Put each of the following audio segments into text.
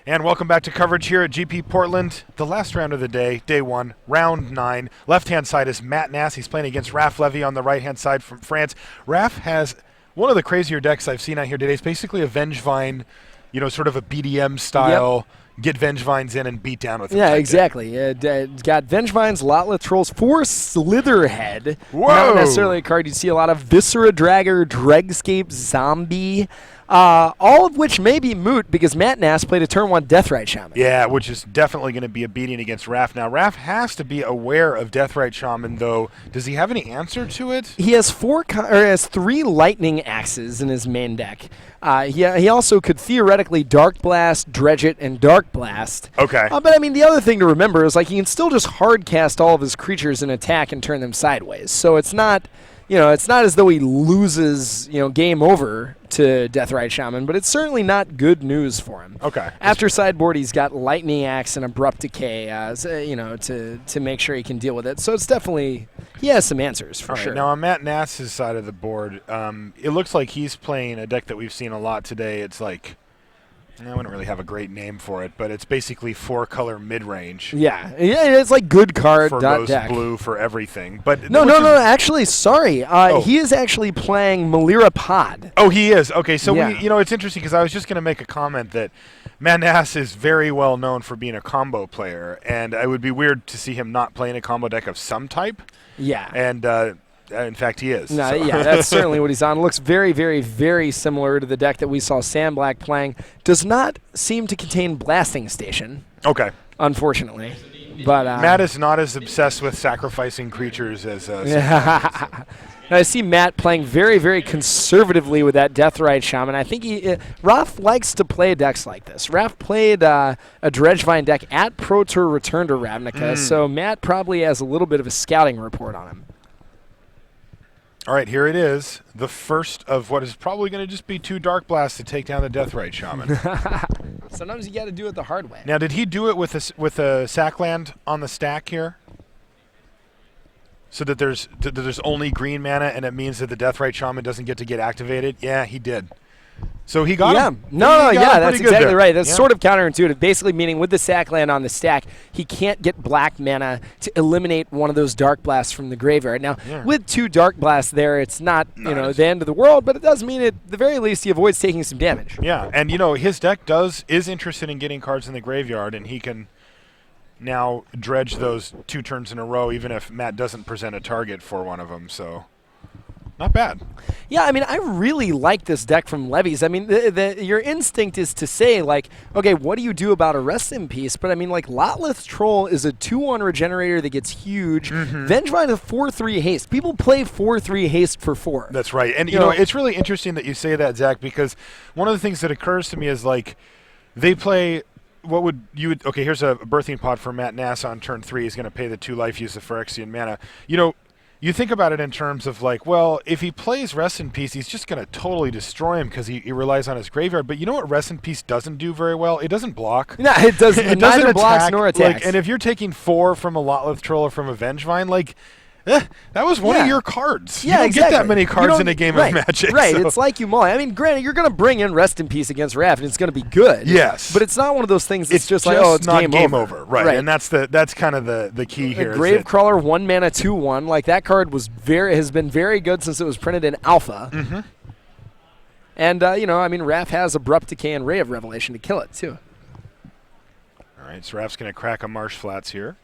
And welcome back to coverage here at GP Portland. The last round of the day, day one, round 9. Left-hand side is Matt Nass. He's playing against Raph Levy on the right-hand side from France. Raph has one of the crazier decks I've seen out here today. It's basically a Vengevine, sort of a BDM style. Yep. Get Vengevines in and beat down with them. Yeah, exactly. Got Vengevines, Lotleth Trolls, 4 Slitherhead. Whoa! Not necessarily a card you'd see a lot of. Viscera Dragger, Dregscape, Zombie. All of which may be moot because Matt Nass played a turn 1 Deathrite Shaman. Yeah, which is definitely going to be a beating against Raph. Now, Raph has to be aware of Deathrite Shaman, though. Does he have any answer to it? He has 3 Lightning Axes in his main deck. He also could theoretically Dark Blast, Dredge It, and Dark Blast. Okay. But I mean, the other thing to remember is he can still just hard cast all of his creatures and attack and turn them sideways. So it's not. It's not as though he loses, game over to Deathrite Shaman, but it's certainly not good news for him. Okay. After sideboard, he's got Lightning Axe and Abrupt Decay, to make sure he can deal with it. So it's definitely, he has some answers for sure. Now, on Matt Nass's side of the board, it looks like he's playing a deck that we've seen a lot today. It's I wouldn't really have a great name for it, but it's basically 4-color mid-range. Yeah, it's like good card for dot most deck. Blue for everything. But No. Actually, sorry. He is actually playing Malira Pod. Oh, he is. Okay, so yeah. it's interesting because I was just going to make a comment that Matt Nass is very well known for being a combo player, and it would be weird to see him not playing a combo deck of some type. Yeah. And in fact, he is. No, yeah, that's certainly what he's on. Looks very, very, very similar to the deck that we saw Sam Black playing. Does not seem to contain Blasting Station. Okay. Unfortunately. But Matt is not as obsessed with sacrificing creatures as I see Matt playing very, very conservatively with that Deathrite Shaman. I think Raph likes to play decks like this. Raph played a Dredgevine deck at Pro Tour Return to Ravnica, so Matt probably has a little bit of a scouting report on him. All right, here it is. The first of what is probably going to just be 2 Dark Blasts to take down the Deathrite Shaman. Sometimes you got to do it the hard way. Now, did he do it with a Sackland on the stack here? So that there's only green mana, and it means that the Deathrite Shaman doesn't get to get activated? Yeah, he did. So he got him. That's exactly right. That's sort of counterintuitive. Basically meaning with the Sackland on the stack, he can't get black mana to eliminate one of those Dark Blasts from the graveyard. Now, with 2 Dark Blasts there, it's not the end of the world, but it does mean at the very least he avoids taking some damage. Yeah, and his deck is interested in getting cards in the graveyard, and he can now dredge those 2 turns in a row, even if Matt doesn't present a target for one of them. So. Not bad. Yeah, I mean, I really like this deck from Levy's. I mean, your instinct is to say, okay, what do you do about a Rest in Peace? But, I mean, Lotleth Troll is a 2-1 regenerator that gets huge. Vengevine is 4-3 haste. People play 4-3 haste for 4. That's right. And, you know, it's really interesting that you say that, Zach, because one of the things that occurs to me is, they play... Okay, here's a birthing pod for Matt Nass on turn 3. He's going to pay the 2 life, use the Phyrexian mana. You think about it in terms of if he plays Rest in Peace, he's just going to totally destroy him because he relies on his graveyard. But you know what Rest in Peace doesn't do very well? It doesn't block. No, it doesn't. It neither blocks nor attacks. And if you're taking 4 from a Lotleth Troll or from a Vengevine, that was one of your cards. Yeah, you don't get that many cards in a game of Magic. Right, so. It's like you mulligan. I mean, granted, you're going to bring in Rest in Peace against Raph, and it's going to be good. Yes. But it's not one of those things that's it's not game over. Right, and that's kind of the key here. Gravecrawler, 1 mana, 2/1. That card has been very good since it was printed in Alpha. Mm-hmm. And, Raph has Abrupt Decay and Ray of Revelation to kill it, too. All right, so Raph's going to crack a Marsh Flats here.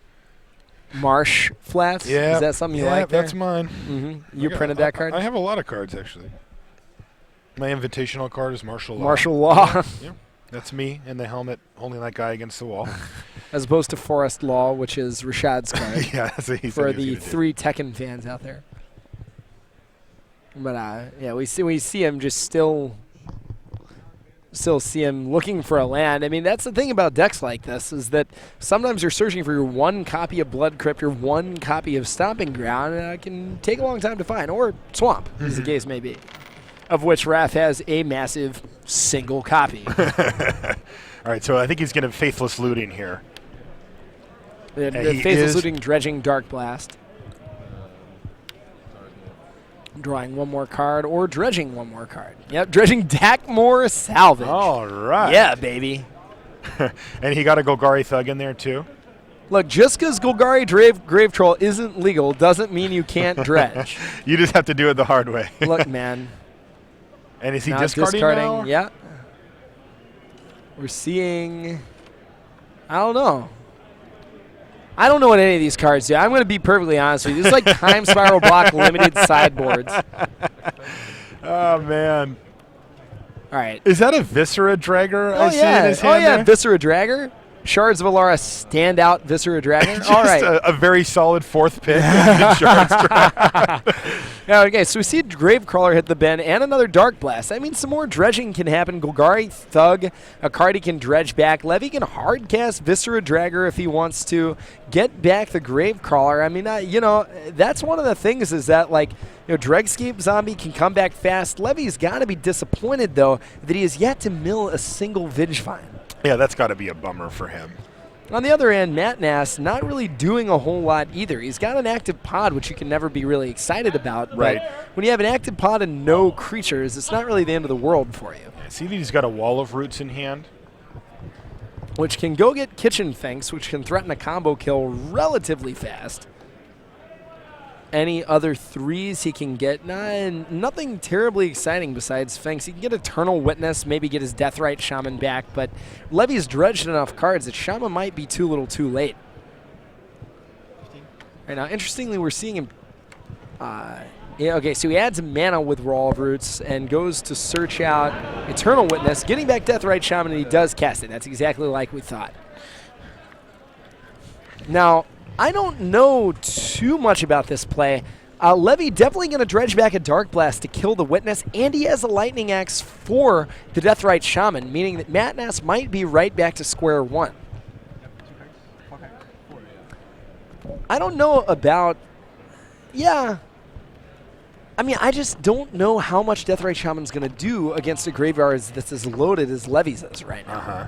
Marsh Flats? Yeah. Is that something you like there? That's mine. Mm-hmm. You printed that card? I have a lot of cards, actually. My invitational card is Martial Law. Martial Law. Yeah. That's me in the helmet holding that guy against the wall. As opposed to Forest Law, which is Rashad's card. Yeah, that's what he said. For the 3 Tekken fans out there. But, we see him just still see him looking for a land. I mean, that's the thing about decks like this is that sometimes you're searching for your 1 copy of Blood Crypt, your 1 copy of Stomping Ground, and it can take a long time to find, or Swamp, as the case may be, of which Raph has a massive single copy. All right, so I think he's going to Faithless Looting here. Faithless Looting, Dredging, Dark Blast. Drawing 1 more card or dredging 1 more card. Yep, dredging Dakmor Salvage. All right. Yeah, baby. And he got a Golgari Thug in there too. Look, just because Golgari Grave Troll isn't legal doesn't mean you can't dredge. You just have to do it the hard way. Look, man. And is he Now discarding now? Yeah. We're seeing... I don't know. I don't know what any of these cards do. I'm going to be perfectly honest with you. This is like Time Spiral Block limited sideboards. Oh, man. All right. Is that a Viscera Dragger I see in his hand there? Viscera Dragger. Shards of Alara standout Viscera Dragger. Just all right. a very solid fourth pick. Shards Dragger. Okay, so we see Gravecrawler hit the bin and another Dark Blast. I mean, some more dredging can happen. Golgari Thug, a card he can dredge back. Levy can hardcast Viscera Dragger if he wants to. Get back the Gravecrawler. I mean, that's one of the things is that, like, Dregscape Zombie can come back fast. Levy's got to be disappointed, though, that he has yet to mill a single Vengevine. Yeah, that's got to be a bummer for him. On the other end, Matt Nass not really doing a whole lot either. He's got an active pod, which you can never be really excited about. Right. But when you have an active pod and no creatures, it's not really the end of the world for you. I see that he's got a Wall of Roots in hand. Which can go get Kitchen Finks, which can threaten a combo kill relatively fast. Any other threes he can get? Nothing terribly exciting besides Finks. He can get Eternal Witness, maybe get his Deathrite Shaman back, but Levy's dredged enough cards that Shaman might be too little too late. Right now, interestingly, we're seeing him... okay, so he adds a mana with Wall of Roots and goes to search out Eternal Witness, getting back Deathrite Shaman, and he does cast it. That's exactly like we thought. Now... I don't know too much about this play. Levy definitely going to dredge back a Dark Blast to kill the Witness, and he has a Lightning Axe for the Deathrite Shaman, meaning that Matt Nass might be right back to square one. I don't know about... Yeah. I mean, I just don't know how much Deathrite Shaman's going to do against a graveyard that's as loaded as Levy's is right now. Uh-huh.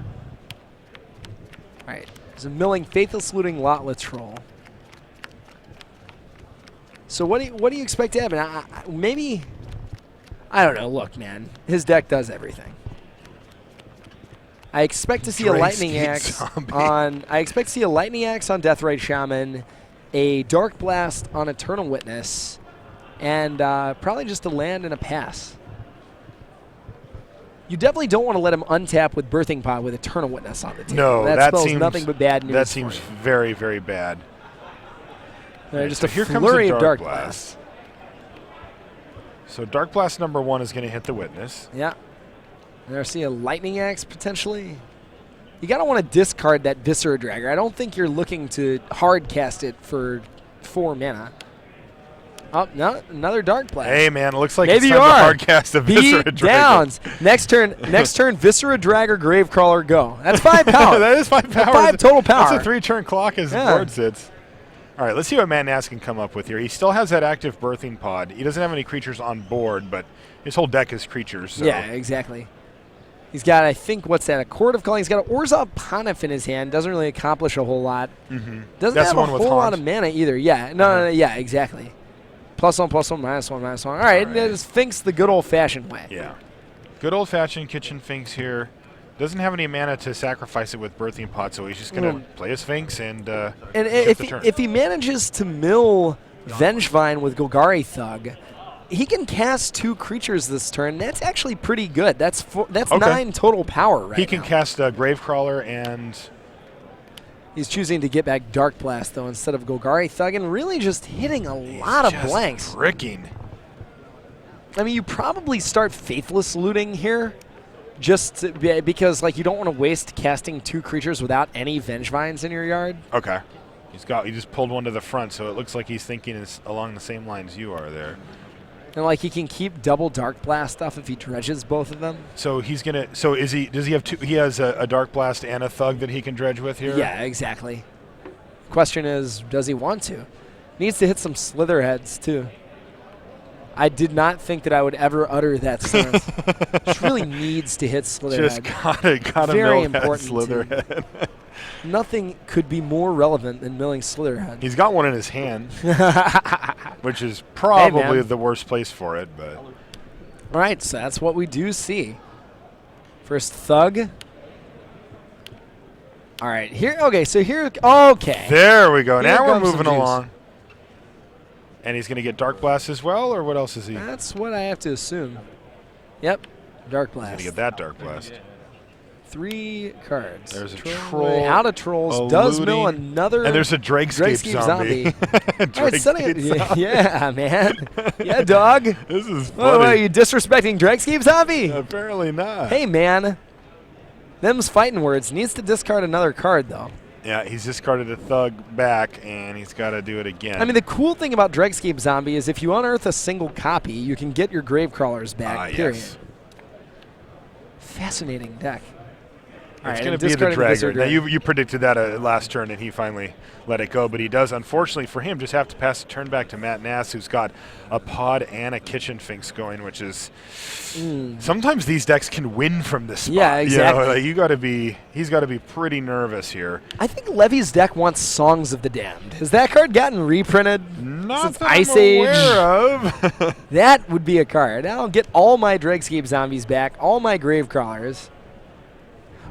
All right. There's a milling, Faithless Looting, Lotless Troll. So what do you expect to happen? Maybe, I don't know. Look, man, his deck does everything. I expect to see a Lightning Axe on. I expect to see a Lightning Axe on Deathrite Shaman, a Dark Blast on Eternal Witness, and probably just a land and a pass. You definitely don't want to let him untap with Birthing Pod with Eternal Witness on the table. No, that that spells seems nothing but bad news. That seems very, very bad. Just so a here flurry comes of Dark Blast. So Dark Blast number 1 is going to hit the Witness. Yeah. And I see a Lightning Axe potentially. You got to want to discard that Viscera Dragger. I don't think you're looking to hard cast it for 4 mana. Oh, no, another Dark Blast. Hey, man, it looks like Maybe it's you time are. to hard cast a Viscera Dragger. Downs. Next turn, Viscera Dragger, Gravecrawler, go. That's 5 power. That is 5 power. 5 total power. That's a 3-turn clock as the board sits. All right, let's see what Matt Nass can come up with here. He still has that active Birthing Pod. He doesn't have any creatures on board, but his whole deck is creatures. So. Yeah, exactly. He's got, I think, what's that, a Court of Calling. He's got an Orzhov Pontiff in his hand. Doesn't really accomplish a whole lot. Mm-hmm. Doesn't That's have a whole lot of mana either. Yeah, no, yeah, exactly. +1, +1, -1, -1. All right, that is Finks the good old-fashioned way. Yeah. Good old-fashioned Kitchen Finks here. Doesn't have any mana to sacrifice it with Birthing Pod, so he's just going to play his Finks and if he manages to mill Vengevine with Golgari Thug, he can cast 2 creatures this turn. That's actually pretty good. That's 9 total power right He can now. cast Gravecrawler and... He's choosing to get back Dark Blast, though, instead of Golgari Thug, and really just hitting a lot of blanks. Bricking. I mean, you probably start Faithless Looting here, because like you don't want to waste casting 2 creatures without any Vengevines in your yard. Okay. He just pulled one to the front, so it looks like he's thinking along the same lines you are there. And like he can keep double Dark Blast stuff if he dredges both of them. So he's gonna. So does he have 2? He has a Dark Blast and a Thug that he can dredge with here. Yeah, exactly. Question is, does he want to? Needs to hit some Slitherheads too. I did not think that I would ever utter that sentence. Just really needs to hit Slitherhead. Just gotta Very mill that important Slitherhead. Nothing could be more relevant than milling Slitherhead. He's got one in his hand, which is probably the worst place for it. But all right, so that's what we do see. First Thug. All right, here. Okay, so here. Okay. There we go. Here Now we're comes some moving juice. along. And he's going to get Dark Blast as well, or what else is he? That's what I have to assume. Yep, Dark He's going Blast. to get that Dark Blast. 3 cards. There's a Troll troll, away. Out of trolls. a Does looting, mill another. And there's a Dragscape zombie. All right, setting it. Dragscape Yeah, man. Yeah, dog. This is Oh, funny. are you disrespecting Dragscape Zombie? Apparently not. Hey, man. Them's fighting words. Needs to discard another card, though. Yeah, he's discarded a thug back, and he's got to do it again. I mean, the cool thing about Dragscape Zombie is if you unearth a single copy, you can get your grave crawlers back, period. Yes. Fascinating deck. It's going to be the Dragger. Now, you predicted that last turn, and he finally let it go. But he does, unfortunately for him, just have to pass the turn back to Matt Nass, who's got a Pod and a Kitchen Finks going, which is sometimes these decks can win from this spot. Yeah, exactly. You know, like he's got to be pretty nervous here. I think Levy's deck wants Songs of the Damned. Has that card gotten reprinted? Not since that Ice I'm Age? aware of. That would be a card. I'll get all my Dragscape Zombies back, all my grave crawlers.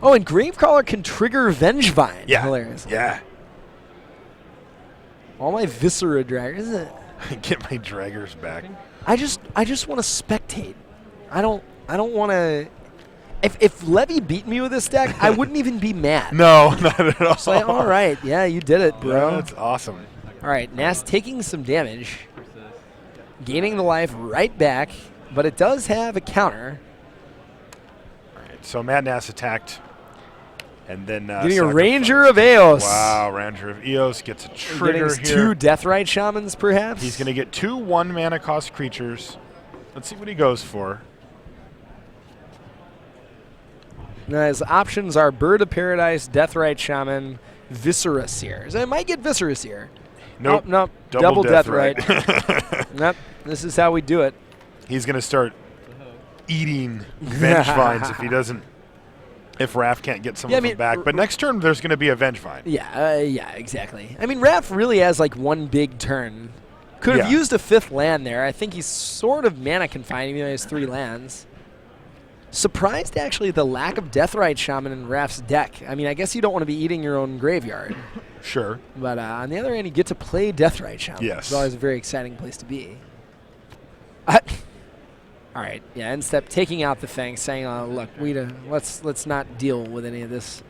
Oh, and Gravecrawler can trigger Vengevine. Yeah. Hilarious. Yeah. All my Viscera Draggers. Get my Draggers back. I just want to spectate. I don't want to. If Levy beat me with this deck, I wouldn't even be mad. No, not at all. It's like, all right, yeah, you did it, bro. Yeah, that's awesome. All right, Nass taking some damage, gaining the life right back, but it does have a counter. All right, so Matt Nass attacked. And then getting a Ranger of Eos. Wow, Ranger of Eos gets a trigger getting here. 2 Deathrite Shamans, perhaps. He's going to get 2 1-mana cost creatures. Let's see what he goes for. Now, his options are Bird of Paradise, Deathrite Shaman, Viscera Seer. So I might get Viscera Seer. Nope. Oh, nope. Double Deathrite. Nope. This is how we do it. He's going to start eating Vengevines if he doesn't. If Raph can't get some of them back. But next turn, there's going to be a Vengevine. Yeah, exactly. I mean, Raph really has like one big turn. Could have used a 5th land there. I think he's sort of mana confined, even though he has 3 lands. Surprised, actually, the lack of Deathrite Shaman in Raph's deck. I mean, I guess you don't want to be eating your own graveyard. Sure. But on the other hand, you get to play Deathrite Shaman. Yes. It's always a very exciting place to be. All right, yeah, end step, taking out the Fang, saying, look, let's not deal with any of this.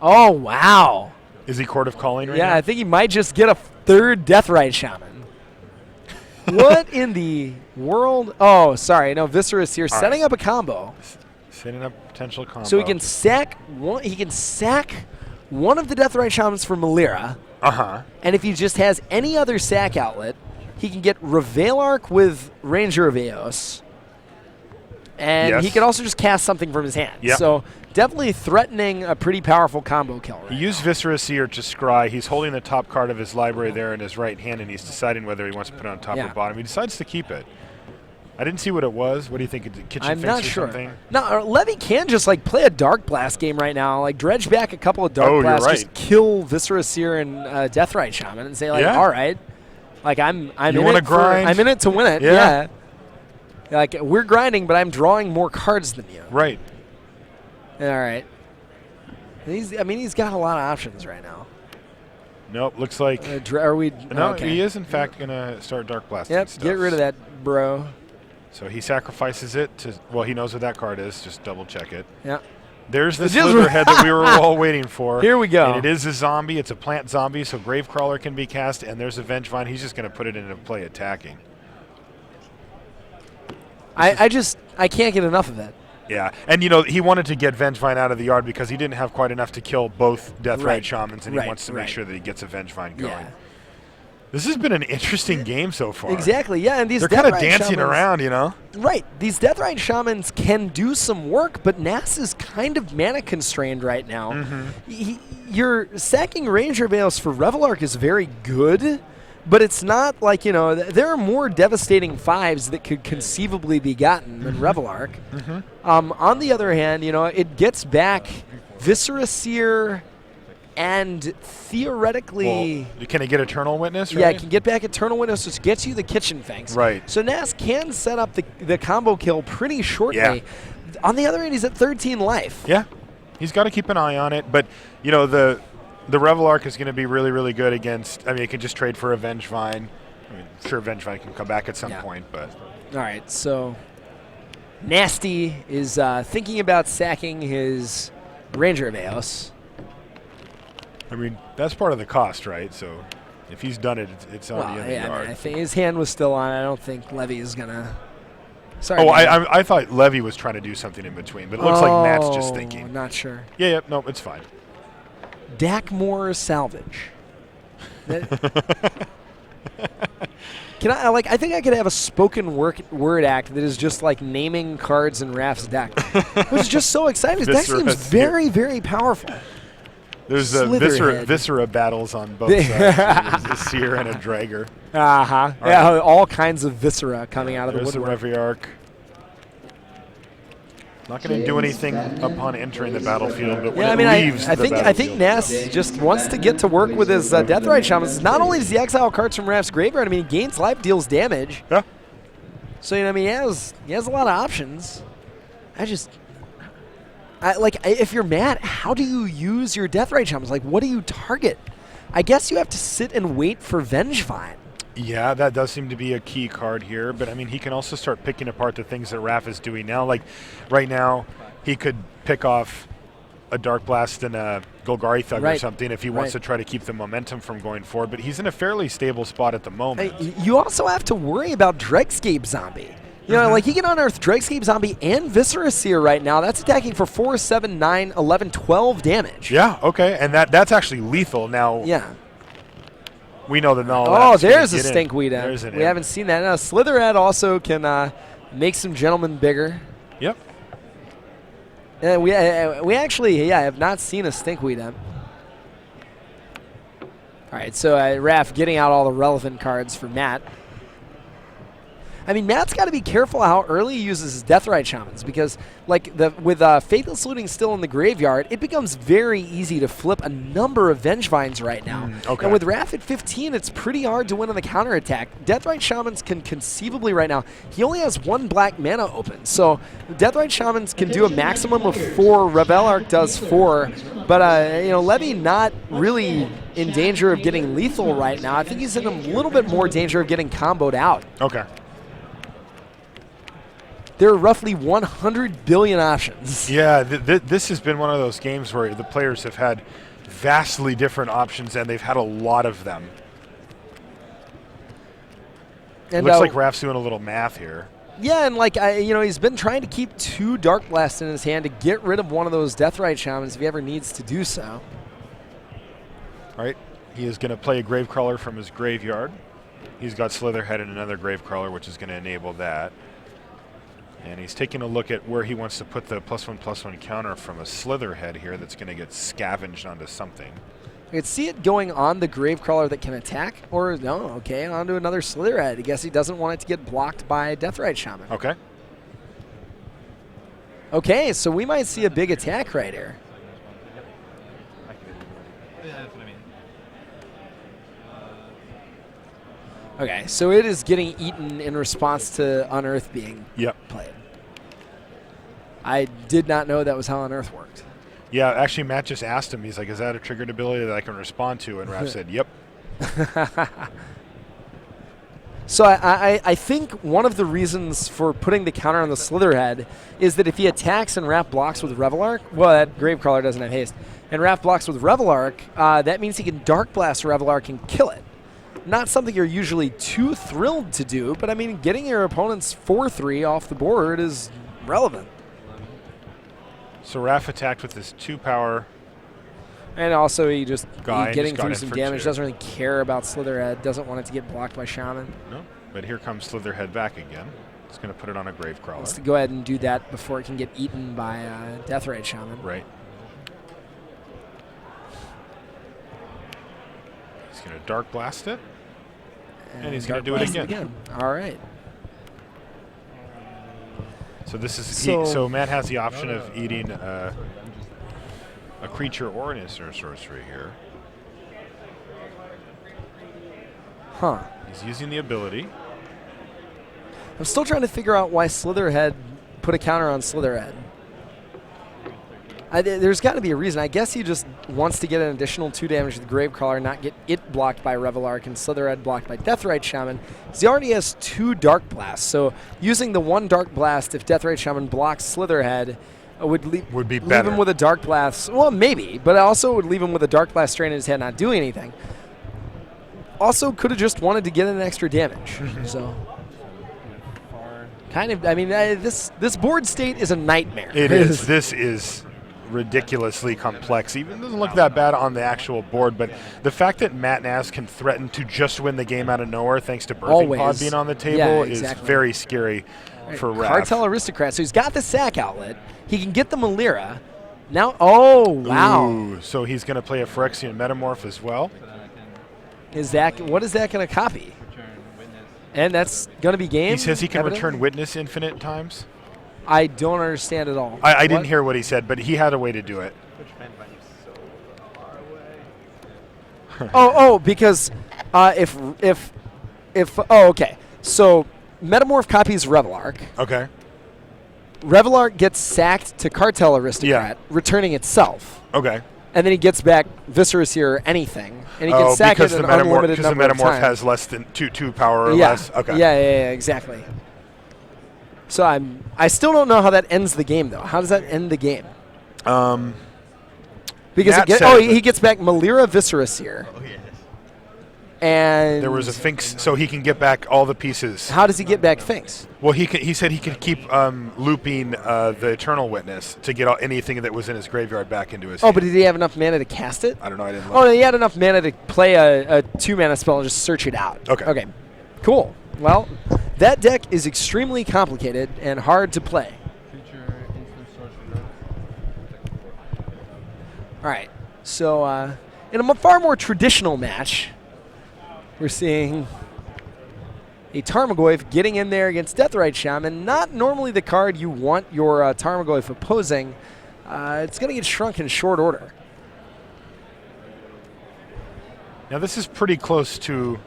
Oh, wow. Is he Court of Calling right now? Yeah, I think he might just get a 3rd Deathrite Shaman. What in the world? Oh, sorry, no, Viscera here, setting up a combo. Setting up a potential combo. So he can sack one of the Deathrite Shamans for Malira. Uh-huh. And if he just has any other sack outlet, he can get Revealark with Ranger of Eos. And he can also just cast something from his hand. Yep. So definitely threatening a pretty powerful combo kill. He used Viscera Seer to scry. He's holding the top card of his library there in his right hand, and he's deciding whether he wants to put it on top or bottom. He decides to keep it. I didn't see what it was. What do you think? Kitchen I'm Finks not or sure. something? No, Levy can just like play a Dark Blast game right now. Like dredge back a couple of Dark Blasts, just kill Viscera Seer and Deathrite Shaman, and say like, all right, like I'm in it to win it. Yeah. Like we're grinding, but I'm drawing more cards than you. Right. All right. He's got a lot of options right now. Nope. Looks like. Are we? No, he is in fact going to start Dark Blast. Yep. Get rid of that, bro. So he sacrifices it to. Well, he knows what that card is. Just double check it. Yeah. There's the Slitherhead that we were all waiting for. Here we go. And it is a zombie. It's a plant zombie, so Gravecrawler can be cast, and there's a Vengevine. He's just going to put it into play attacking. I can't get enough of it. Yeah, and he wanted to get Vengevine out of the yard because he didn't have quite enough to kill both Deathrite Shamans, and he wants to make sure that he gets a Vengevine going. Yeah. This has been an interesting game so far. Exactly, yeah, and they're kind of dancing around, Right, these Deathrite Shamans can do some work, but Nass is kind of mana constrained right now. Mm-hmm. Your sacking Ranger of Eos for Revealark is very good, but it's not like, there are more devastating 5s that could conceivably be gotten than Revealark. Mm-hmm. On the other hand, it gets back Viscera Seer and theoretically... Well, can it get Eternal Witness, right? Yeah, it can get back Eternal Witness, which gets you the Kitchen Finks. Right. So Nass can set up the combo kill pretty shortly. Yeah. On the other hand, he's at 13 life. Yeah. He's got to keep an eye on it, but you know the Revel Arc is going to be really, really good against. I mean, it can just trade for a Vengevine. I mean, sure, Vengevine can come back at some point, but all right. So Nasty is thinking about sacking his Ranger of Eos. I mean, that's part of the cost, right? So if he's done it, it's already in the yard. I mean, I think his hand was still on. I don't think Levy is gonna. Sorry. Oh, I thought Levy was trying to do something in between, but it looks like Matt's just thinking. Not sure. Yeah, no, it's fine. Dakmore salvage. Can I think I could have a spoken word act that is just like naming cards in Raph's deck. It was just so exciting. His deck seems very, very powerful. There's Viscera battles on both sides. There's a Seer and a Dragger. Uh-huh. Yeah, right. All kinds of Viscera coming out of the woodwork. There's the Levy Arc. Not going to do anything upon entering the battlefield, but when it leaves the battlefield. I think Nass just wants to get to work with his Deathrite Shamans. Not only does he exile cards from Raph's graveyard, I mean, he gains life, deals damage. Yeah. So, you know, I mean, he has a lot of options. If you're Matt, how do you use your Deathrite Shamans? Like, what do you target? I guess you have to sit and wait for Vengevine. Yeah, that does seem to be a key card here. But, I mean, he can also start picking apart the things that Raph is doing now. Like, right now, he could pick off a Dark Blast and a Golgari Thug or something if he wants to try to keep the momentum from going forward. But he's in a fairly stable spot at the moment. You also have to worry about Dregscape Zombie. You know, like he can unearth Dregscape Zombie and Viscera Seer right now. That's attacking for 4, 7, 9, 11, 12 damage. Yeah, okay. And that's actually lethal. Now, yeah. We know that all there's a Stinkweed. We haven't seen that. Now, Slitherhead also can make some gentlemen bigger. Yep. And we actually have not seen a Stinkweed. All right, so Raph getting out all the relevant cards for Matt. I mean, Matt's got to be careful how early he uses his Deathrite Shamans because, like, with Faithless Looting still in the graveyard, it becomes very easy to flip a number of Vengevines right now. Okay. And with Raph at 15, it's pretty hard to win on the counterattack. Deathrite Shamans can conceivably right now, he only has 1 black mana open. So Deathrite Shamans can do a maximum of 4. Revel Arc does 4. But, you know, Levy not really in danger of getting lethal right now. I think he's in a little bit more danger of getting comboed out. Okay. There are roughly 100 billion options. Yeah, this has been one of those games where the players have had vastly different options, and they've had a lot of them. And looks like Raph's doing a little math here. Yeah, and like he's been trying to keep 2 Dark Blasts in his hand to get rid of one of those Deathrite Shamans if he ever needs to do so. All right, he is going to play a Gravecrawler from his graveyard. He's got Slitherhead and another Gravecrawler, which is going to enable that. And he's taking a look at where he wants to put the +1/+1 counter from a Slitherhead here that's going to get scavenged onto something. I could see it going on the Gravecrawler that can attack, or onto another Slitherhead. I guess he doesn't want it to get blocked by Deathrite Shaman. Okay. Okay, so we might see a big attack right here. Okay, so it is getting eaten in response to Unearth being played. I did not know that was how Unearth worked. Yeah, actually, Matt just asked him. He's like, is that a triggered ability that I can respond to? And Raph said, yep. So I think one of the reasons for putting the counter on the Slitherhead is that if he attacks and Raph blocks with Revel Arc, well, that Gravecrawler doesn't have haste, and Raph blocks with Revel Arc, that means he can Dark Blast Revel Arc and kill it. Not something you're usually too thrilled to do, but I mean, getting your opponent's 4/3 off the board is relevant. So Raph attacked with his 2-power. And also he just getting got through some damage, doesn't really care about Slitherhead, doesn't want it to get blocked by Shaman. No, but here comes Slitherhead back again. It's going to put it on a Gravecrawler. Let's go ahead and do that before it can get eaten by Deathrite Shaman. Right. He's going to Dark Blast it. And he's going to do it again. All right. So this is so Matt has the option of eating a creature or an instant sorcery here. Huh. He's using the ability. I'm still trying to figure out why Slitherhead put a counter on Slitherhead. There's got to be a reason. I guess he just wants to get an additional 2 damage with Gravecrawler, not get it blocked by Revelark and Slitherhead blocked by Deathrite Shaman. He already has 2 Dark Blasts, so using the 1 Dark Blast if Deathrite Shaman blocks Slitherhead would leave him with a Dark Blast. Well, maybe, but also would leave him with a Dark Blast strain in his head not doing anything. Also could have just wanted to get an extra damage. So kind of, I mean, this board state is a nightmare. It is. This is ridiculously complex. Even doesn't look that bad on the actual board, but the fact that Matt Nass can threaten to just win the game out of nowhere thanks to Birthing Pod being on the table is very scary for Raph. Cartel Aristocrat. So he's got the sack outlet. He can get the Malira. Now, oh, wow. Ooh, so he's going to play a Phyrexian Metamorph as well. What is that going to copy? And that's going to be game? He says he can return Witness infinite times. I don't understand at all. I didn't hear what he said, but he had a way to do it. Because okay. So Metamorph copies Revelark. Okay. Revelark gets sacked to Cartel Aristocrat, returning itself. Okay. And then he gets back Viscerous here or anything. And he can sack it an unlimited number of times. Because the Metamorph has less than 2 power or less. Okay. Yeah, exactly. So I still don't know how that ends the game, though. How does that end the game? Because he gets back Malira Viscerous here. And there was a Finks, so he can get back all the pieces. How does he get back Finks? Well, he said he could keep looping the Eternal Witness to get anything that was in his graveyard back into his hand. But did he have enough mana to cast it? I don't know. I didn't look. Oh, no, he had enough mana to play a 2-mana spell and just search it out. Okay. Cool. Well, that deck is extremely complicated and hard to play. All right. So in a far more traditional match, we're seeing a Tarmogoyf getting in there against Deathrite Shaman. Not normally the card you want your Tarmogoyf opposing. It's going to get shrunk in short order. Now this is pretty close to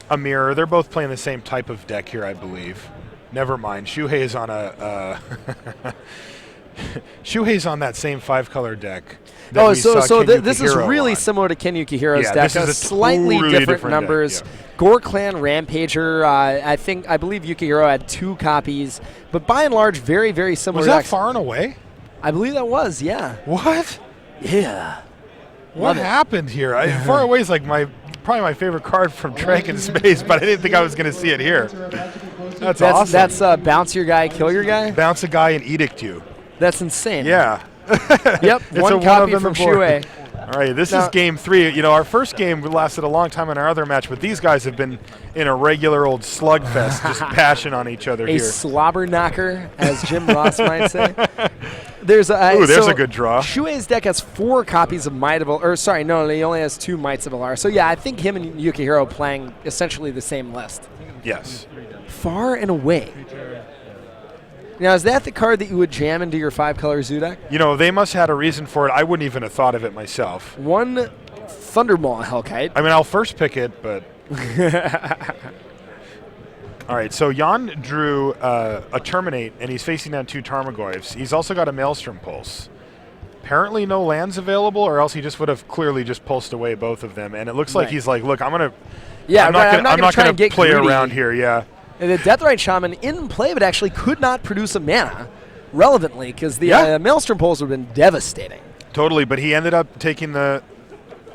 a mirror. They're both playing the same type of deck here, I believe. Never mind. Shuhei's on Shuhei's on that same 5-color deck. So this is really similar to Ken Yukihiro's deck. This is slightly totally different numbers. Deck, Gore Clan Rampager. I believe Yukihiro had 2 copies, but by and large, very, very similar. Was that Far and Away? I believe that was. Yeah. What? Yeah. What happened here? Far Away is like probably my favorite card from Dragon Space, but I didn't think I was going to see it here. That's awesome. That's bounce your guy, kill your guy? Bounce a guy and edict you. That's insane. Yeah. Yep, one copy from Shuhei. All right, this is game 3. You know, our first game lasted a long time in our other match, but these guys have been in a regular old slugfest, just bashing on each other here. A slobber knocker, as Jim Ross might say. There's a good draw. Shuei's deck has 4 copies of Might of he only has 2 Mights of Alara. So yeah, I think him and Yukihiro playing essentially the same list. Yes. Far and Away. Now, is that the card that you would jam into your 5-color Zoo deck? You know, they must have had a reason for it. I wouldn't even have thought of it myself. 1 Thundermaw Hellkite. I mean, I'll first pick it, but... All right, so Jan drew a Terminate, and he's facing down 2 Tarmogoyfs. He's also got a Maelstrom Pulse. Apparently no lands available, or else he just would have clearly just pulsed away both of them. And it looks like he's like, look, I'm not going to play around here, And the Deathrite Shaman in play, but actually could not produce a mana relevantly because the Maelstrom Pulse would have been devastating. Totally, but he ended up taking the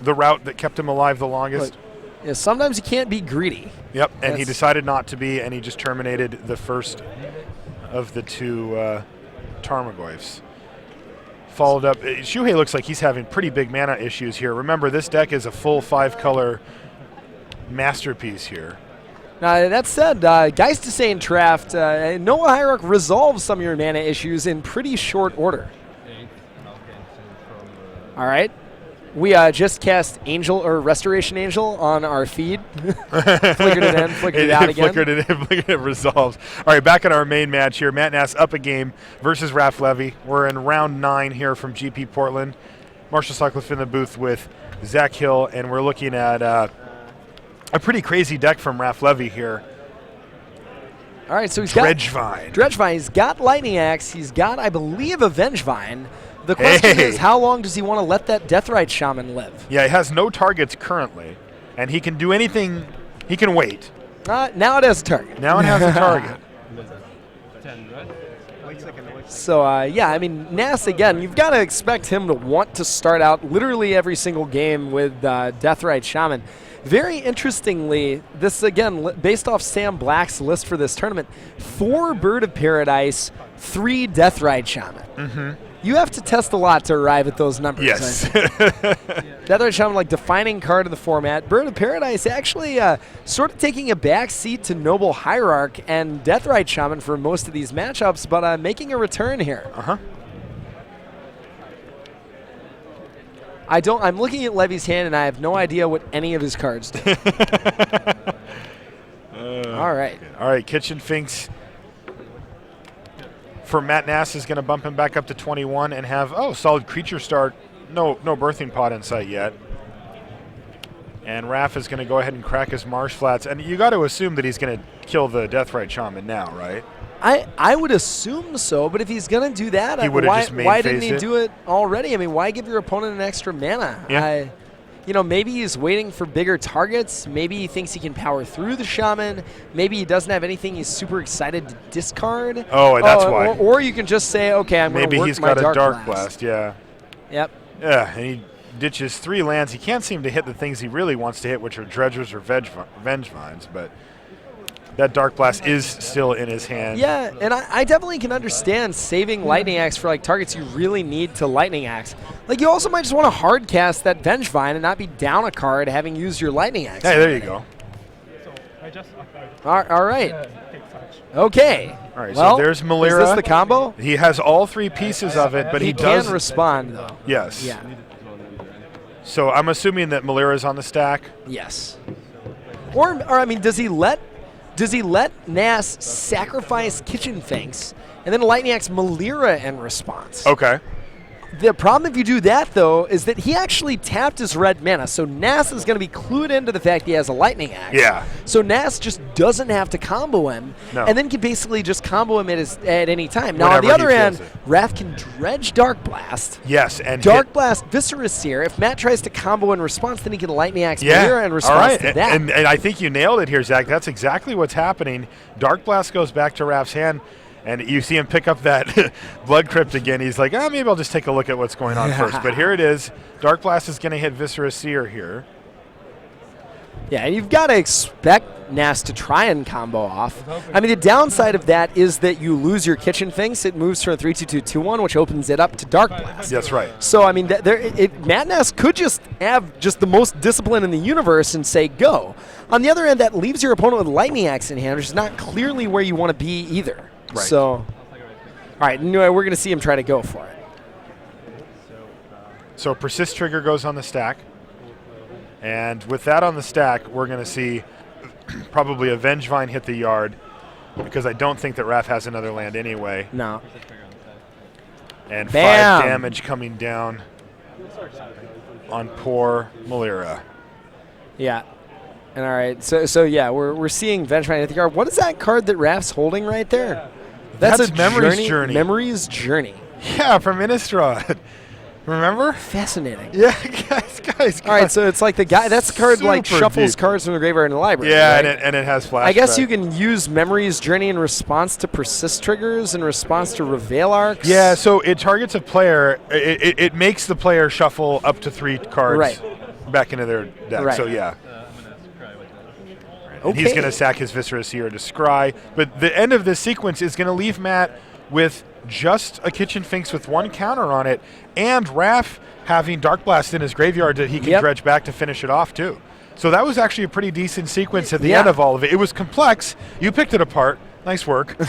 route that kept him alive the longest. Yeah, sometimes you can't be greedy. Yep, and he decided not to be, and he just terminated the first of the 2 Tarmogoyfs. Followed up, Shuhei looks like he's having pretty big mana issues here. Remember, this deck is a full 5-color masterpiece here. Now, that said, Geistisane Draft, Noah Hierarch resolves some of your mana issues in pretty short order. All right. We just cast Restoration Angel on our feed. Flickered it in, flickered it out again. Flickered it in, flickered it resolves. All right, back at our main match here. Matt Nass up a game versus Raph Levy. We're in round 9 here from GP Portland. Marshall Sutcliffe in the booth with Zach Hill, and we're looking at a pretty crazy deck from Raph Levy here. All right, so he's Dredgevine. Dredgevine. He's got Lightning Axe. He's got, I believe, a Vengevine. The question is, how long does he want to let that Deathrite Shaman live? Yeah, he has no targets currently, and he can do anything. He can wait. Now it has a target. Now it has a target. So, yeah, I mean, Nass, again, you've got to expect him to want to start out literally every single game with Deathrite Shaman. Very interestingly, this, again, based off Sam Black's list for this tournament, 4 Bird of Paradise, 3 Deathrite Shaman. Mm-hmm. You have to test a lot to arrive at those numbers. Yes. Deathrite Shaman, like defining card of the format. Bird of Paradise actually sort of taking a back seat to Noble Hierarch and Deathrite Shaman for most of these matchups, but making a return here. Uh-huh. I'm looking at Levy's hand, and I have no idea what any of his cards do. All right. All right, Kitchen Finks for Matt Nass is going to bump him back up to 21 and have, solid creature start. No birthing pod in sight yet. And Raph is going to go ahead and crack his Marsh Flats. And you got to assume that he's going to kill the Deathrite Shaman now, right? I would assume so, but if he's going to do that, why didn't he do it already? I mean, why give your opponent an extra mana? Yeah. Maybe he's waiting for bigger targets. Maybe he thinks he can power through the Shaman. Maybe he doesn't have anything he's super excited to discard. Oh, that's why. Or you can just say, okay, I'm going to work my Dark Blast. Maybe he's got a Dark Blast, yeah. Yep. Yeah, and he ditches 3 lands. He can't seem to hit the things he really wants to hit, which are Dredgers or Venge Vines, but that Dark Blast is still in his hand. Yeah, and I definitely can understand saving Lightning Axe for like targets you really need to Lightning Axe. Like you also might just want to hard cast that Venge Vine and not be down a card having used your Lightning Axe. Hey, there you go. All right. Okay. All right, well, so there's Malira. Is this the combo? He has all 3 pieces of it, but he does can respond though. Yes. Yeah. So I'm assuming that Malira's on the stack. Yes. Or I mean, does he let Nass sacrifice Kitchen Finks and then Lightning Axe Malira in response? Okay. The problem if you do that, though, is that he actually tapped his red mana, so Nass is going to be clued into the fact he has a Lightning Axe. Yeah. So Nass just doesn't have to combo him, and then can basically just combo him at any time. Now, on the other end, Wrath can dredge Dark Blast. Yes, and Dark Blast Viscera Seer. If Matt tries to combo in response, then he can Lightning Axe Malira in response to that. And I think you nailed it here, Zach. That's exactly what's happening. Dark Blast goes back to Wrath's hand. And you see him pick up that Blood Crypt again. He's like, maybe I'll just take a look at what's going on first. But here it is. Dark Blast is going to hit Viscera Seer here. Yeah, and you've got to expect Nass to try and combo off. I mean, the downside of that is that you lose your Kitchen Finks. It moves from a 3/2/2/2/1, which opens it up to Dark Blast. That's right. So, I mean, Matt Nass could just have just the most discipline in the universe and say, go. On the other end, that leaves your opponent with Lightning Axe in hand, which is not clearly where you want to be either. Right. So, all right, anyway, we're going to see him try to go for it. So Persist Trigger goes on the stack. And with that on the stack, we're going to see probably a Vengevine hit the yard because I don't think that Raph has another land anyway. No. And 5 damage coming down on poor Malira. Yeah. And all right, so yeah, we're seeing Vengevine hit the yard. What is that card that Raph's holding right there? That's Memory's Journey. Memory's Journey. Yeah, from Innistrad. Remember? Fascinating. Yeah, guys. All right, so it's like the guy. That's the card like shuffles cards from the graveyard in the library. Yeah, right? and it has flashback. I guess you can use Memory's Journey in response to Persist triggers, in response to Reveal Arcs. Yeah, so it targets a player. It makes the player shuffle up to 3 cards back into their deck. Right. So yeah. Okay. He's going to sack his Viscera Seer to scry. But the end of this sequence is going to leave Matt with just a Kitchen Finks with 1 counter on it, and Raph having Dark Blast in his graveyard that he can dredge back to finish it off too. So that was actually a pretty decent sequence at the end of all of it. It was complex. You picked it apart. Nice work. But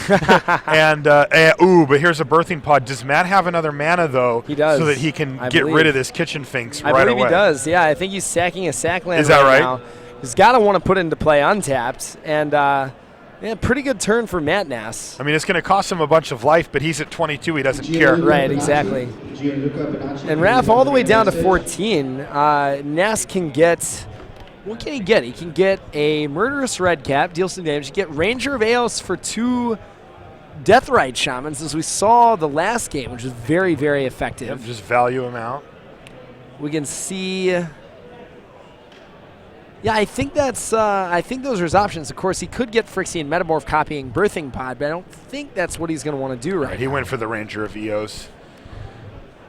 here's a Birthing Pod. Does Matt have another mana, though? He does. So that he can get rid of this Kitchen Finks right away? I believe he does, yeah. I think he's sacking a sack land Is that right? now. He's got to want to put into play untapped, and pretty good turn for Matt Nass. I mean, it's going to cost him a bunch of life, but he's at 22. He doesn't care. Right, exactly. And Raph all the way down to 14. Nass can get... What can he get? He can get a Murderous Redcap, deal some damage. Get Ranger of Eos for 2 Deathrite Shamans, as we saw the last game, which was very, very effective. Yep, just value him out. We can see. Yeah, I think that's. I think those are his options. Of course, he could get Phyrexian Metamorph copying Birthing Pod, but I don't think that's what he's going to want to do right He now. went for the Ranger of Eos.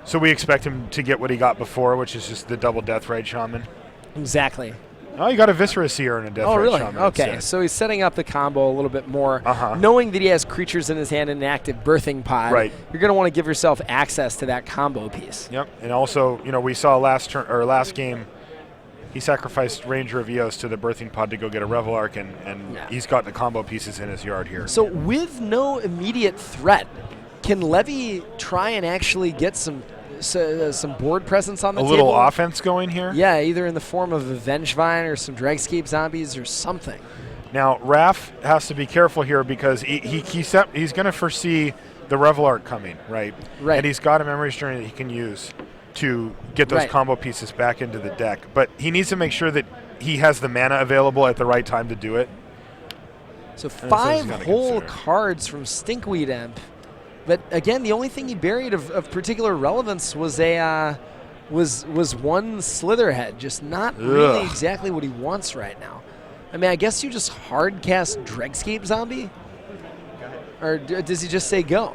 So we expect him to get what he got before, which is just the double Deathrite Shaman. Exactly. Oh, you got a Viscera Seer and a Deathrite Oh, really? Shaman. Okay, instead. so he's setting up the combo a little bit more, Uh-huh. knowing that he has creatures in his hand and an active Birthing Pod. Right. You're going to want to give yourself access to that combo piece. Yep, and also, we saw last game, he sacrificed Ranger of Eos to the Birthing Pod to go get a Revelark, and Yeah. he's got the combo pieces in his yard here. So with no immediate threat, can Levy try and actually get some board presence on the a table? little offense going here. Yeah, either in the form of a Vengevine or some Dragscape zombies or something. Now, Raph has to be careful here because he's going to foresee the Revelark coming, right? Right. And he's got a Memory Journey that he can use to get those Right. combo pieces back into the deck. But he needs to make sure that he has the mana available at the right time to do it. So he's 5 gotta whole consider. cards from Stinkweed Imp. But again, the only thing he buried of particular relevance was was one Slitherhead, just not really Ugh. exactly what he wants right now. I mean, I guess you just hard cast Dregscape Zombie? Or does he just say go?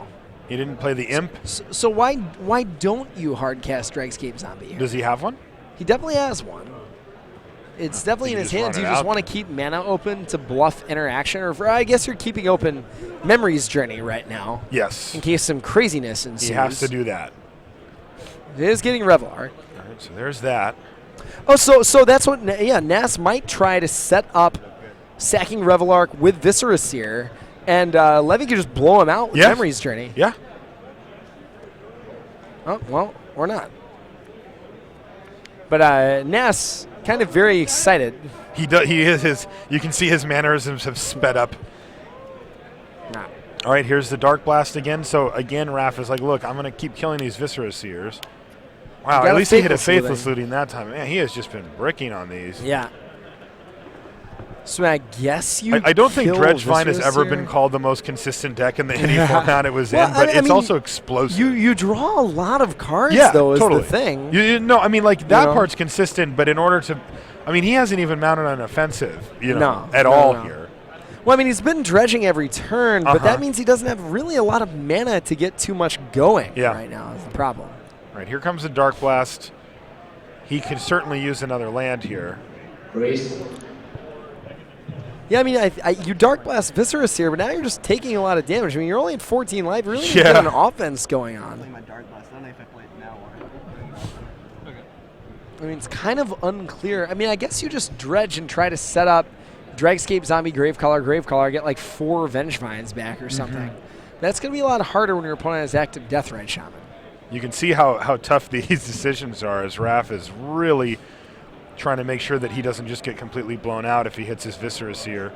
He didn't play the Imp. So why don't you hard cast Dregscape Zombie here? Does he have one? He definitely has one. It's definitely in You his just hands. run You it just out. want to keep mana open to bluff interaction, or I guess you're keeping open Memory's Journey right now Yes. in case some craziness ensues. He has to do that. It is getting Revelar. All right, so there's that. Oh, so that's what Nass might try to set up sacking Revelark with Viscera Seer, and Levy could just blow him out with Yeah. Memory's Journey. Yeah. Oh, well, or not. But Nass kind of very excited. He is his. You can see his mannerisms have sped up. Nah. All right, here's the Dark Blast again. So again, Raph is like, look, I'm going to keep killing these Viscera Seers. Wow, got at a least he hit a Faithless Faithless Looting that time. Man, he has just been bricking on these. Yeah. So I guess you. I don't think kill Dredgevine has Viscera ever Seer. been called the most consistent deck in the any format it was Well, in, but I it's mean, also explosive. You draw a lot of cards, yeah, though, is totally. the thing. No, I mean, like, that know? part's consistent, but in order to... I mean, he hasn't even mounted an offensive, at No, all no. here. Well, I mean, he's been dredging every turn, but that Uh-huh. means he doesn't have really a lot of mana to get too much going Yeah. right now is the problem. All right, here comes the Dark Blast. He could certainly use another land here. Yeah, I mean, you Dark Blast Viscera Seer, but now you're just taking a lot of damage. I mean, you're only at 14 life. You really need to Yeah. get an offense going on. My Dark Blast. I don't know if I play it now or. I mean, it's kind of unclear. I mean, I guess you just dredge and try to set up Dragscape Zombie Gravecaller, get like 4 Vengevines back or something. That's going to be a lot harder when your opponent has active Deathrite Shaman. You can see how tough these decisions are as Raph is really trying to make sure that he doesn't just get completely blown out if he hits his Viscera Seer.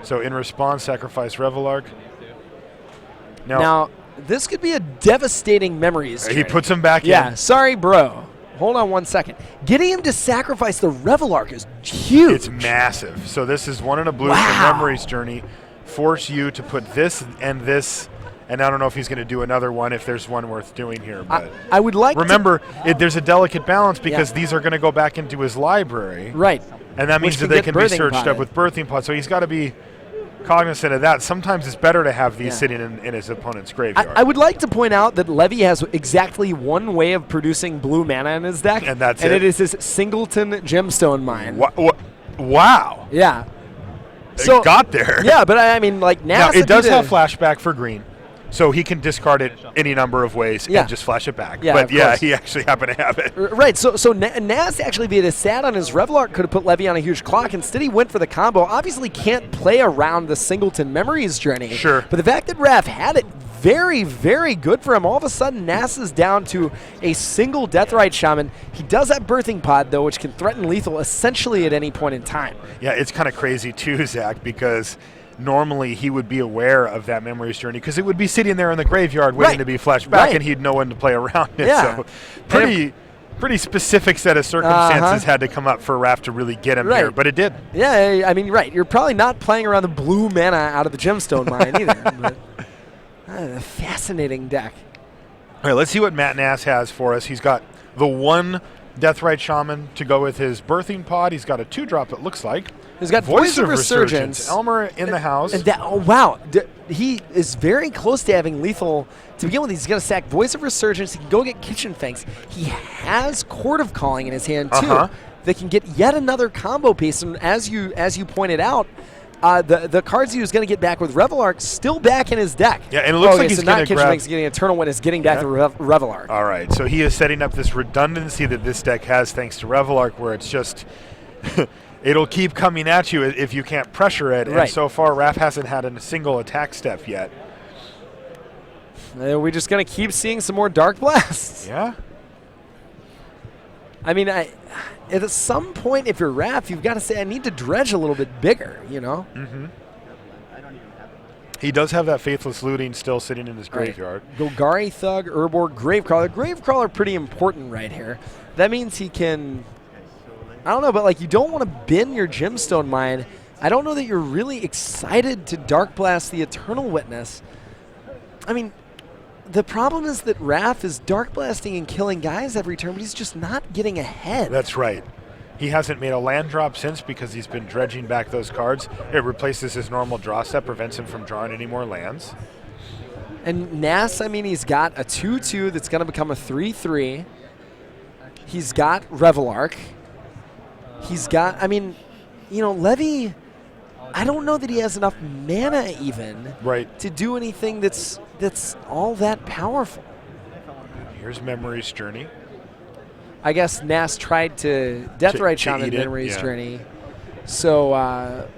So in response, sacrifice Revelark. Now, this could be a devastating Memories he Journey. puts him back Yeah, in. sorry, bro. Hold on one second. Getting him to sacrifice the Revelark is huge. It's massive. So this is 1 and a blue Wow. for Memory's Journey. Force you to put this, and I don't know if he's going to do another one if there's one worth doing here. But I would like remember, there's a delicate balance because Yeah. these are going to go back into his library. to... Right. And that Which means can that they get can be birthing searched potted. up with Birthing Pod. So he's got to be cognizant of that. Sometimes it's better to have these Yeah. sitting in his opponent's graveyard. I would like to point out that Levy has exactly one way of producing blue mana in his deck. And that's it. it? It is his Singleton Gemstone Mine. Wow. Yeah. It got there. Yeah, but I mean, like, Now, Nass it does would be have the- flashback for green. So he can discard it any number of ways Yeah. and just flash it back. Yeah, but of yeah, course. he actually happened to have it. Right, so Nass actually, if he had sat on his Revelark, could have put Levy on a huge clock. Instead, he went for the combo. Obviously, can't play around the Singleton Memories Journey. Sure. But the fact that Raph had it, very, very good for him. All of a sudden, Nass is down to a single Deathrite Shaman. He does have Birthing Pod, though, which can threaten lethal essentially at any point in time. Yeah, it's kind of crazy too, Zach, because normally he would be aware of that Memories Journey because it would be sitting there in the graveyard waiting Right. to be flashed back, Right. and he'd know when to play around it. Yeah. So pretty specific set of circumstances had to come up for Raph to really get him Right. here, but it did. Yeah, I mean, right. You're probably not playing around the blue mana out of the Gemstone Mine either. But Fascinating deck. All right, let's see what Matt Nass has for us. He's got the one Deathrite Shaman to go with his Birthing Pod. He's got a 2-drop, it looks like. He's got Voice of Resurgence. Elmer in the house. And that, oh, wow. He is very close to having lethal. To begin with, he's going to sack Voice of Resurgence. He can go get Kitchen Fangs. He has Court of Calling in his hand, too. That can get yet another combo piece. And as you pointed out, the cards he was going to get back with Revelark still back in his deck. Yeah, and it looks like he's not going to Kitchen grab... Fangs getting Eternal Witness, getting back the Revelark. All right, so he is setting up this redundancy that this deck has thanks to Revelark, where it's just... it'll keep coming at you if you can't pressure it. Right. And so far, Raph hasn't had a single attack step yet. Are we just going to keep seeing some more Dark Blasts? Yeah. I mean, at some point, if you're Raph, you've got to say, I need to dredge a little bit bigger, you know? Mm-hmm. He does have that Faithless Looting still sitting in his graveyard. Golgari Thug, Urborg, Gravecrawler. Gravecrawler pretty important right here. That means he can... I don't know, but like you don't want to bin your Gemstone Mine. I don't know that you're really excited to Dark Blast the Eternal Witness. I mean, the problem is that Raph is Dark Blasting and killing guys every turn, but he's just not getting ahead. That's right. He hasn't made a land drop since because he's been dredging back those cards. It replaces his normal draw step, prevents him from drawing any more lands. And Nass, I mean, he's got a 2-2 that's going to become a 3-3. He's got Revelark. He's got, I mean, you know, Levy, I don't know that he has enough mana even to do anything that's all that powerful. Here's Memory's Journey. I guess Nass tried to Deathrite Shaman Memory's Journey. So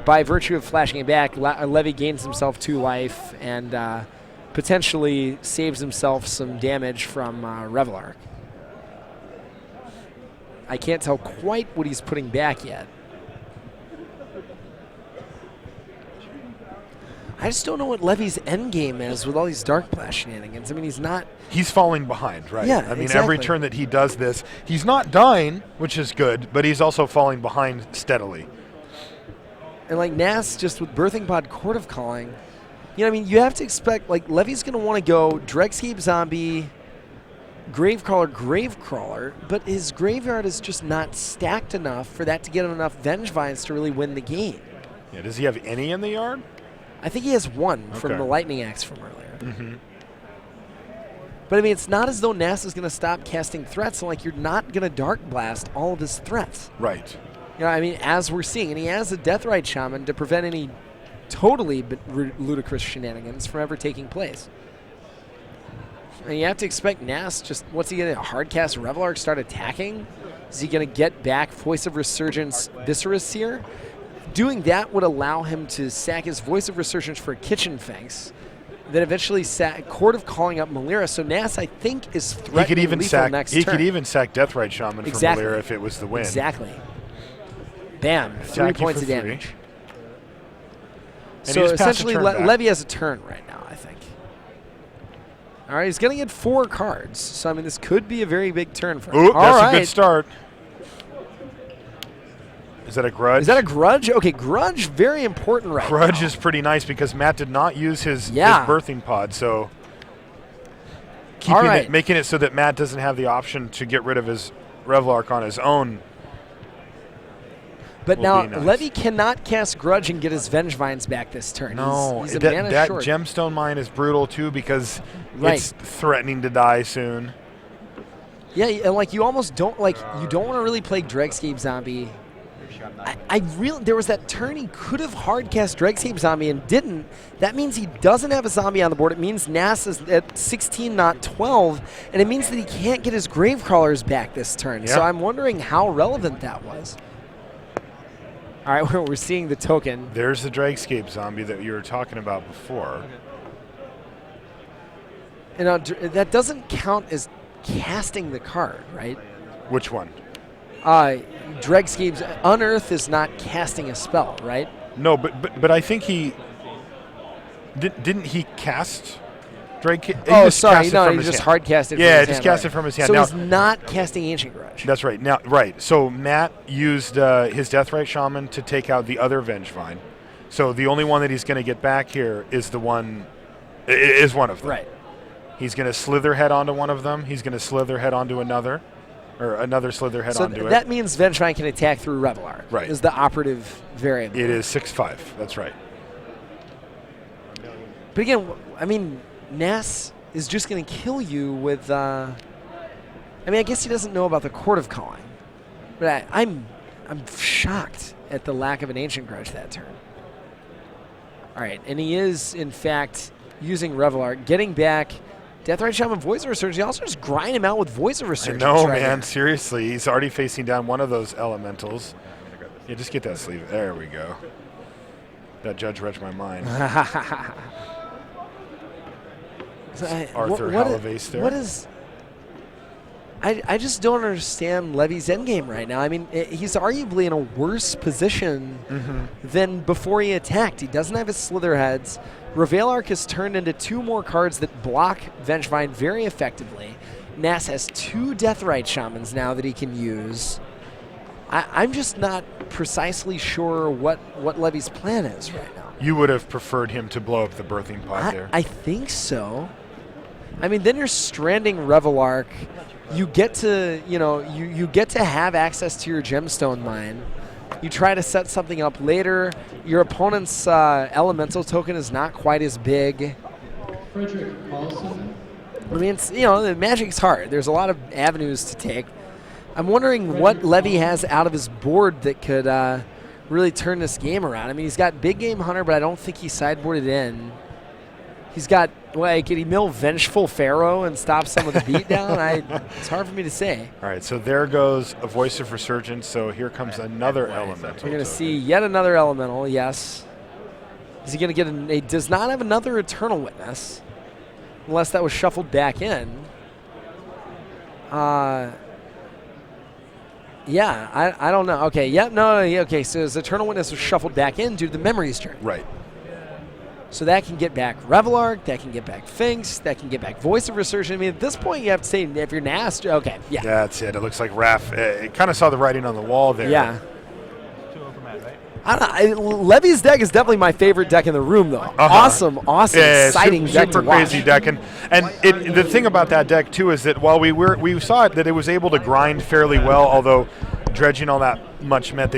by virtue of flashing it back, Levy gains himself 2 life and potentially saves himself some damage from Revelark. I can't tell quite what he's putting back yet. I just don't know what Levy's endgame is with all these Dark Blast shenanigans. I mean, he's not... He's falling behind, right? Yeah, I mean, exactly. Every turn that he does this, he's not dying, which is good, but he's also falling behind steadily. And like Nass, just with Birthing Pod, Court of Calling, you know, I mean, you have to expect, like, Levy's going to want to go Dregscape Zombie, Gravecrawler, but his graveyard is just not stacked enough for that to get him enough Vengevines to really win the game. Yeah, does he have any in the yard? I think he has 1 from the Lightning Axe from earlier. Mm-hmm. But I mean, it's not as though Nass is going to stop casting threats, and like you're not going to Dark Blast all of his threats. Right. You know, I mean, as we're seeing, and he has a Deathrite Shaman to prevent any totally ludicrous shenanigans from ever taking place. And you have to expect Nass just, what's he going to hardcast Revelark, start attacking? Is he going to get back Voice of Resurgence Viscera Seer? Doing that would allow him to sack his Voice of Resurgence for a Kitchen Fangs. Then eventually sack Court of Calling up Malira. So Nass, I think, is threatening lethal next turn. He could even sack Deathrite Shaman for Malira if it was the win. Exactly. Bam. 3 points of damage. And so essentially, Levy Levy has a turn right now, I think. All right, he's going to get 4 cards. So, I mean, this could be a very big turn for him. Ooh, that's a good start. Is that a Grudge? Is that a Grudge? Okay, Grudge, very important right now. Grudge is pretty nice because Matt did not use his Birthing Pod, so making it so that Matt doesn't have the option to get rid of his Revelark on his own. But now, Levy cannot cast Grudge and get his Vengevines back this turn. No, he's a that mana short. Gemstone Mine is brutal, too, because it's threatening to die soon. Yeah, and like you almost don't, like, you don't want to really play Dregscape Zombie. There was that turn he could have hardcast Dregscape Zombie and didn't. That means he doesn't have a zombie on the board. It means Nass is at 16, not 12, and it means that he can't get his Gravecrawlers back this turn. Yep. So I'm wondering how relevant that was. All right, we're seeing the token. There's the Dregscape Zombie that you were talking about before. And that doesn't count as casting the card, right? Which one? Dregscape's Unearth is not casting a spell, right? No, but I think he didn't he cast Drake? Oh, sorry, no, he just hardcast it. Yeah, just cast it from his hand. So now, he's not casting Ancient Grudge. That's right. Now, right. So Matt used his Deathrite Shaman to take out the other Vengevine. So the only one that he's going to get back here is the one It is one of them. Right. He's going to slither head onto one of them. He's going to slither head onto another, or another slither head So onto that it. means Vengevine can attack through Revelar. Right. Is the operative variable. It is 6/5. That's right. But again, I mean, Nass is just going to kill you with. I mean, I guess he doesn't know about the Court of Calling, but I'm shocked at the lack of an Ancient Grudge that turn. All right, and he is in fact using Revelar, getting back Deathrite Shaman, Voice of Resurgence. He also just grind him out with Voice of Resurgence. No, right man. here. Seriously, he's already facing down one of those elementals. Yeah, just get that sleeve. There we go. That judge read my mind. Arthur Halaves there. What is? I just don't understand Levy's endgame right now. I mean, he's arguably in a worse position than before he attacked. He doesn't have his Slitherheads. Revealark has turned into 2 more cards that block Vengevine very effectively. Nass has 2 Deathrite Shamans now that he can use. I'm just not precisely sure what Levy's plan is right now. You would have preferred him to blow up the birthing pod there. I think so. I mean, then you're stranding Revealark. You get to, you get to have access to your gemstone mine. You try to set something up later. Your opponent's elemental token is not quite as big. Frederick Paulson. I mean, it's, the Magic's hard. There's a lot of avenues to take. I'm wondering what Levy has out of his board that could really turn this game around. I mean, he's got Big Game Hunter, but I don't think he sideboarded in. He's got, could he mill Vengeful Pharaoh and stop some of the beatdown? It's hard for me to say. All right, so there goes a Voice of Resurgence. So here comes another elemental. We're going to see yet another elemental, yes. Is he going to get he does not have another Eternal Witness, unless that was shuffled back in. Yeah, I don't know. Okay, yep, no, okay, so his Eternal Witness was shuffled back in due to the Memories Journey. Right. So that can get back Revealark, that can get back Finks, that can get back Voice of Resurgence. I mean, at this point, you have to say, if you're Nass, okay, yeah. That's it. It looks like Raph kind of saw the writing on the wall there. Yeah. 2-0 for Matt, right? I don't know, Levy's deck is definitely my favorite deck in the room, though. Awesome, exciting deck super to watch. crazy deck. And the thing about that deck, too, is that while we saw it, that it was able to grind fairly well, although dredging all that much meant that